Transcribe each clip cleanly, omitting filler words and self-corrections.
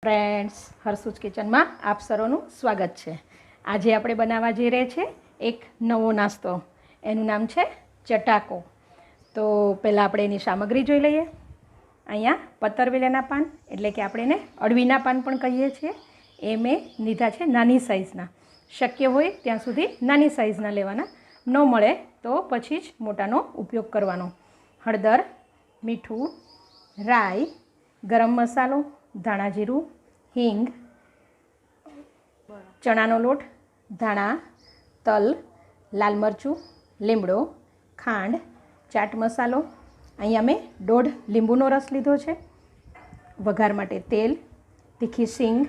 Friends, હર્ષુજ કિચનમાં આપ સર્વનું સ્વાગત છે। આજે આપણે બનાવવા જઈ રહ્યા છે એક નવો નાસ્તો। એનું નામ છે ચટાકો। તો પહેલાં આપણે એની સામગ્રી જોઈ લઈએ। અહીંયા પતરવેલાના પાન એટલે કે આપણે એને અળવીના પાન પણ કહીએ છીએ, એ મેં લીધા છે નાની સાઇઝના। શક્ય હોય ત્યાં સુધી નાની સાઇઝના લેવાના, ન મળે તો પછી જ મોટાનો ઉપયોગ કરવાનો। હળદર, મીઠું, રાઈ, ગરમ મસાલો, ધાણા જીરું, હિંગ, ચણાનો લોટ, ધાણા, તલ, લાલ મરચું, લીમડો, ખાંડ, ચાટ મસાલો। અહીંયા મેં 1.5 લીંબુનો રસ લીધો છે। વઘાર માટે તેલ, તીખી સીંગ,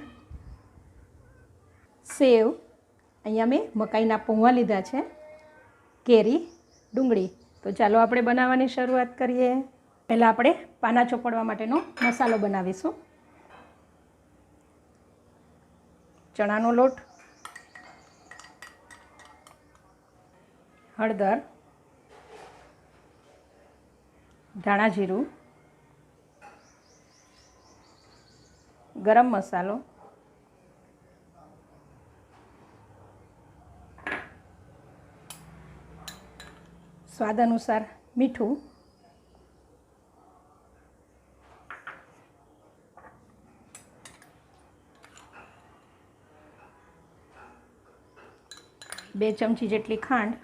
સેવ, અહીંયા મેં મકાઈના પૌવા લીધા છે, કેરી, ડુંગળી। તો ચાલો આપણે બનાવવાની શરૂઆત કરીએ। પહેલાં આપણે પાના ચોપડવા માટેનો મસાલો બનાવીશું। ચણાનો લોટ, હળદર, ધાણા જીરું, ગરમ મસાલો, સ્વાદ અનુસાર મીઠું, બે ચમચી જેટલી ખાંડ,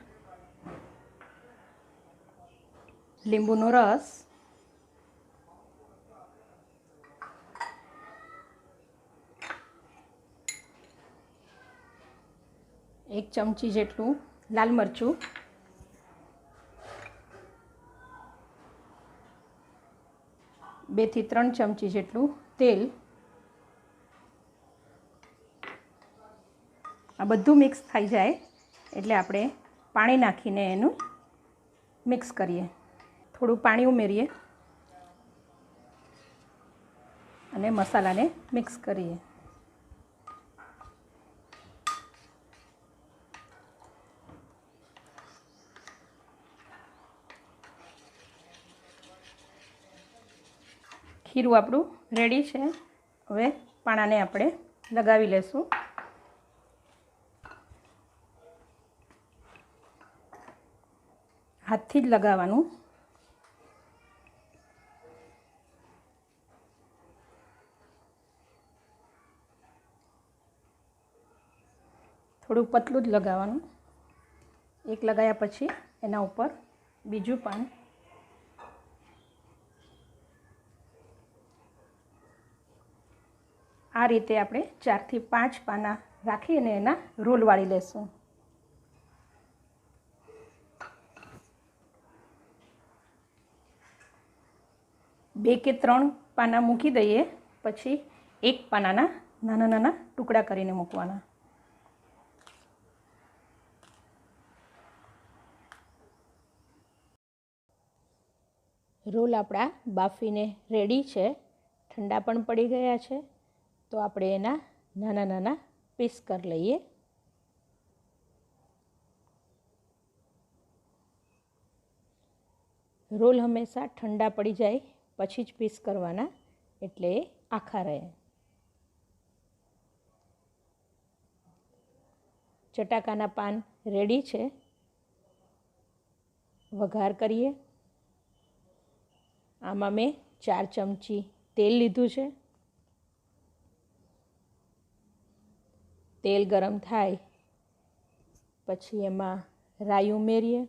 લીંબુનો રસ, એક ચમચી જેટલું લાલ મરચું, 2 થી 3 ચમચી જેટલું તેલ। આ બધું મિક્સ થઈ જાય એટલે આપણે પાણી નાખીને એનું મિક્સ કરીએ। થોડું પાણી ઉમેરીએ અને મસાલાને મિક્સ કરીએ। ખીરું આપણું રેડી છે। હવે પાણાને આપણે લગાવી લેશું। હાથથી જ લગાવવાનું। થોડું પતલું જ લગાવવાનું। એક લગાવ્યા પછી એના ઉપર બીજું પાન। આ રીતે આપણે 4 થી 5 પાના રાખીને એના રોલ વાળી લેશું। બે કે 3 પાના મૂકી દઈએ, પછી એક પાનાના નાના નાના ટુકડા કરીને મૂકવાના। રોલ આપણા બાફીને રેડી છે, ઠંડા પણ પડી ગયા છે। તો આપણે એના નાના નાના પીસ કરી લઈએ। રોલ હંમેશા ઠંડા પડી જાય પછી જ પીસ કરવાના, એટલે આખા રહે। ચટાકાના પાન રેડી છે। વઘાર કરીએ। આમાં મેં 4 ચમચી તેલ લીધું છે। તેલ ગરમ થાય પછી એમાં રાઈ ઉમેરીએ,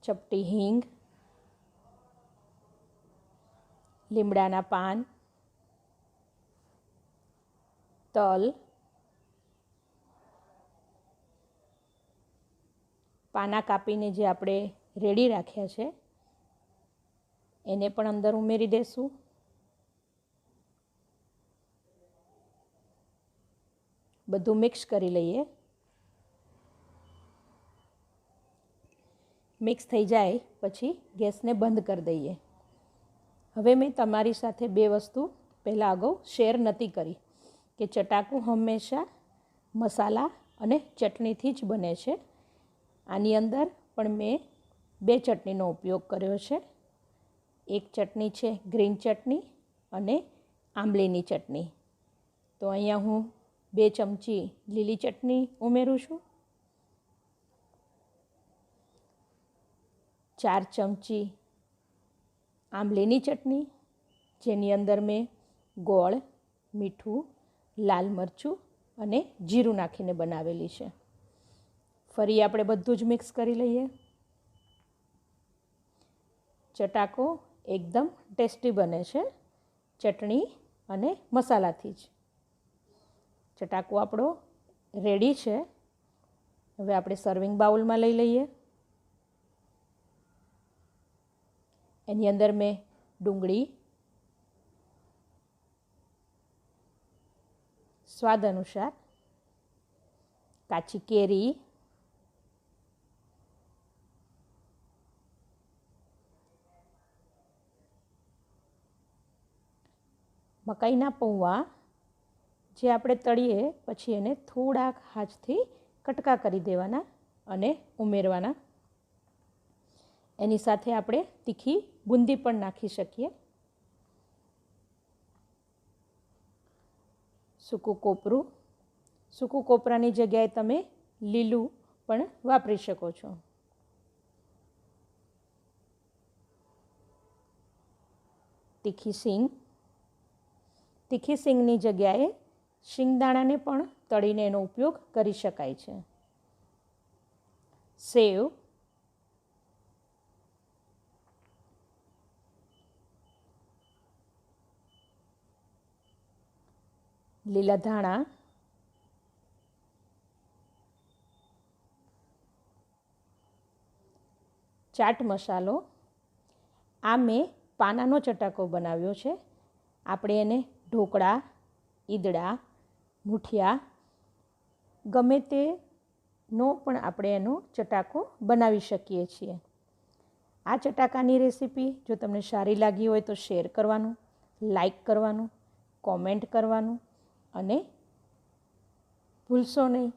ચપટી હિંગ, લીમડાના પાન, તલ, પાના કાપીને જે આપણે રેડી રાખ્યા છે એને પણ અંદર ઉમેરી દઈશું। બધું મિક્સ કરી લઈએ। મિક્સ થઈ જાય પછી ગેસને બંધ કરી દઈએ। હવે મેં તમારી સાથે 2 વસ્તુ પહેલાં અગાઉ શેર નથી કરી કે ચટાકું હંમેશા મસાલા અને ચટણીથી જ બને છે। આની અંદર પણ મેં 2 ચટણીનો ઉપયોગ કર્યો છે. એક ચટણી છે ગ્રીન ચટણી અને આંબલીની ચટણી. તો અહીંયા હું 2 ચમચી લીલી ચટણી ઉમેરું છું, 4 ચમચી આંબલીની ચટણી, જેની અંદર મેં ગોળ, મીઠું, લાલ મરચું અને જીરું નાખીને બનાવેલી છે. ફરી આપણે બધું જ મિક્સ કરી લઈએ. ચટાકો એકદમ ટેસ્ટી બને છે ચટણી અને મસાલાથી જ. ચટાકો આપણો રેડી છે. હવે આપણે સર્વિંગ બાઉલમાં લઈ લઈએ. એની અંદર મેં ડુંગળી, સ્વાદ અનુસાર, કાચી કેરી, મકાઈના પૌવા જે આપણે તળીએ પછી એને થોડાક હાથથી કટકા કરી દેવાના અને ઉમેરવાના. એની સાથે આપણે તીખી બુંદી પણ નાખી શકીએ. સૂકું કોપરું, સૂકું કોપરાની જગ્યાએ તમે લીલું પણ વાપરી શકો છો. તીખી સિંગ, તીખી સિંગની જગ્યાએ શિંગદાણાને પણ તળીને એનો ઉપયોગ કરી શકાય છે. સેવ, લીલા ધાણા, ચાટ મસાલો. આ મેં પાનાનો ચટાકો બનાવ્યો છે. આપણે એને ઢોકળા, ઈદડા, મુઠિયા ગમે તેનો પણ આપણે એનો ચટાકો બનાવી શકીએ છીએ. આ ચટાકાની રેસીપી જો તમને સારી લાગી હોય તો શેર કરવાનું, લાઈક કરવાનું, કોમેન્ટ કરવાનું અને ભૂલશો નહીં